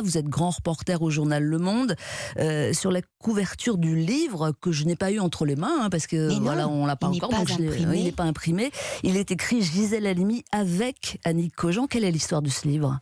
Vous êtes grand reporter au journal Le Monde. Sur la couverture du livre que je n'ai pas eu entre les mains, parce que Mais non, voilà, on l'a pas il n'est encore, pas donc imprimé. il n'est pas imprimé. Il est écrit Gisèle Halimi avec Annick Cogent. Quelle est l'histoire de ce livre ?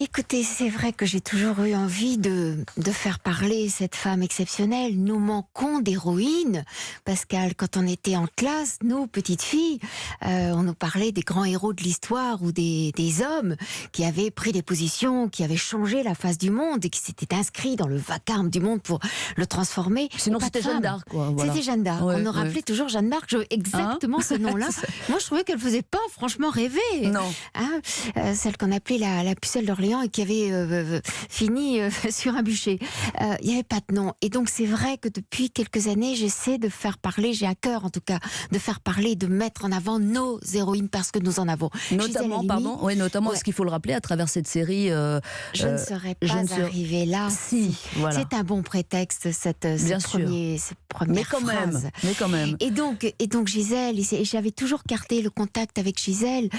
Écoutez, c'est vrai que j'ai toujours eu envie de faire parler cette femme exceptionnelle. Nous manquons d'héroïnes. Pascal, quand on était en classe, nous, petites filles, on nous parlait des grands héros de l'histoire ou des hommes qui avaient pris des positions, qui avaient changé la face du monde et qui s'étaient inscrits dans le vacarme du monde pour le transformer. Sinon, c'était Jeanne d'Arc, quoi. Voilà. C'était Jeanne d'Arc. Ouais, on nous rappelait toujours Jeanne d'Arc, exactement ce nom-là. Moi, je trouvais qu'elle faisait pas franchement rêver. Non. Hein, celle qu'on appelait la pucelle d'Orléans et qui avait fini sur un bûcher. Il n'y avait pas de nom. Et donc c'est vrai que depuis quelques années, j'essaie de faire parler, j'ai à cœur en tout cas, de faire parler, de mettre en avant nos héroïnes parce que nous en avons. Notamment, notamment, est-ce qu'il faut le rappeler à travers cette série Je ne serais pas arrivée là. Si, voilà. C'est un bon prétexte, cette première phrase. Mais quand même. Et donc Gisèle, et j'avais toujours gardé le contact avec Gisèle,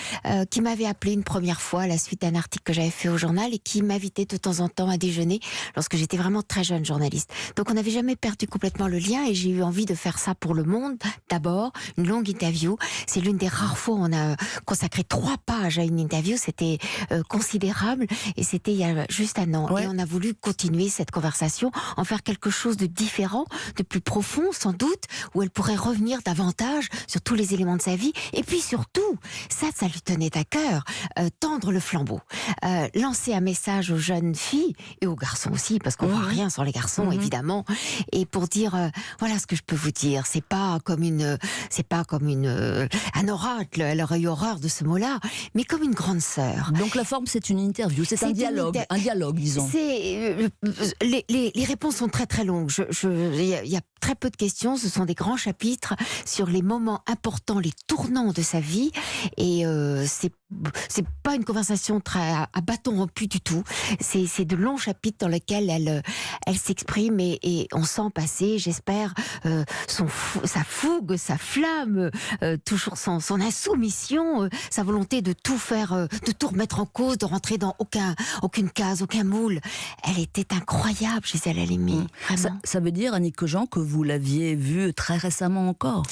qui m'avait appelé une première fois à la suite d'un article que j'avais fait au journal et qui m'invitait de temps en temps à déjeuner lorsque j'étais vraiment très jeune journaliste. Donc on n'avait jamais perdu complètement le lien et j'ai eu envie de faire ça pour Le Monde. D'abord, une longue interview. C'est l'une des rares fois où on a consacré 3 pages à une interview. C'était considérable et c'était il y a juste un an. Ouais. Et on a voulu continuer cette conversation, en faire quelque chose de différent, de plus profond sans doute, où elle pourrait revenir davantage sur tous les éléments de sa vie. Et puis surtout, ça lui tenait à cœur, tendre le flambeau, lancer un message aux jeunes filles et aux garçons aussi, parce qu'on ne voit rien sans les garçons évidemment, et pour dire voilà ce que je peux vous dire, c'est pas comme un oracle, elle aurait eu horreur de ce mot-là, mais comme une grande sœur. Donc la forme, c'est une interview, c'est un dialogue, disons. Les réponses sont très très longues. Il y a très peu de questions, ce sont des grands chapitres sur les moments importants, les tournants de sa vie, et c'est pas une conversation très à bâton rompu du tout. C'est de longs chapitres dans lesquels elle s'exprime et on sent passer, j'espère, sa fougue, sa flamme, toujours son insoumission, sa volonté de tout faire, de tout remettre en cause, de rentrer dans aucune case, aucun moule. Elle était incroyable, Gisèle Halimi. Ça veut dire, Annick Cogent, que vous l'aviez vue très récemment encore ?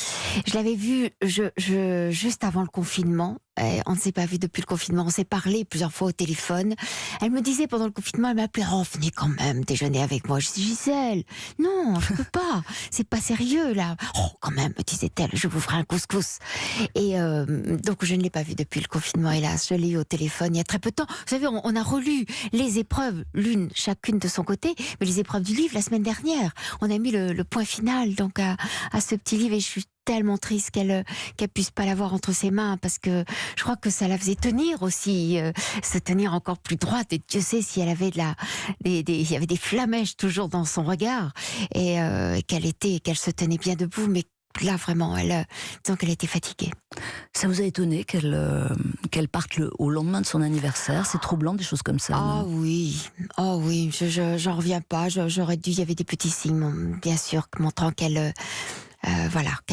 Je l'avais vue juste avant le confinement. On ne s'est pas vu depuis le confinement, on s'est parlé plusieurs fois au téléphone. Elle me disait pendant le confinement, elle m'appelait « Oh, venez quand même déjeuner avec moi ». Je dis « Gisèle, non, je peux pas, c'est pas sérieux là ». « Oh, quand même », me disait-elle, « je vous ferai un couscous ». Et donc je ne l'ai pas vue depuis le confinement, hélas. Je l'ai eu au téléphone il y a très peu de temps. Vous savez, on a relu les épreuves, chacune de son côté, mais les épreuves du livre la semaine dernière. On a mis le point final donc à ce petit livre et je suis tellement triste qu'elle puisse pas l'avoir entre ses mains, parce que je crois que ça la faisait tenir aussi, se tenir encore plus droite, et Dieu sait si elle avait il y avait des flamèches toujours dans son regard, et qu'elle se tenait bien debout, mais là vraiment, disons qu'elle était fatiguée. Ça vous a étonné qu'elle parte au lendemain de son anniversaire? C'est troublant, des choses comme ça. Ah oui, j'en reviens pas. J'aurais dû, il y avait des petits signes, bien sûr, montrant qu'elle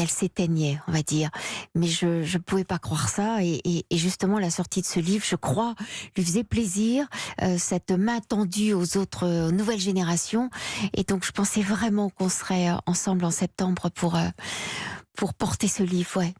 s'éteignait, on va dire. Mais je pouvais pas croire ça. Et justement, la sortie de ce livre, je crois, lui faisait plaisir, cette main tendue aux nouvelles générations. Et donc, je pensais vraiment qu'on serait ensemble en septembre pour porter ce livre, ouais.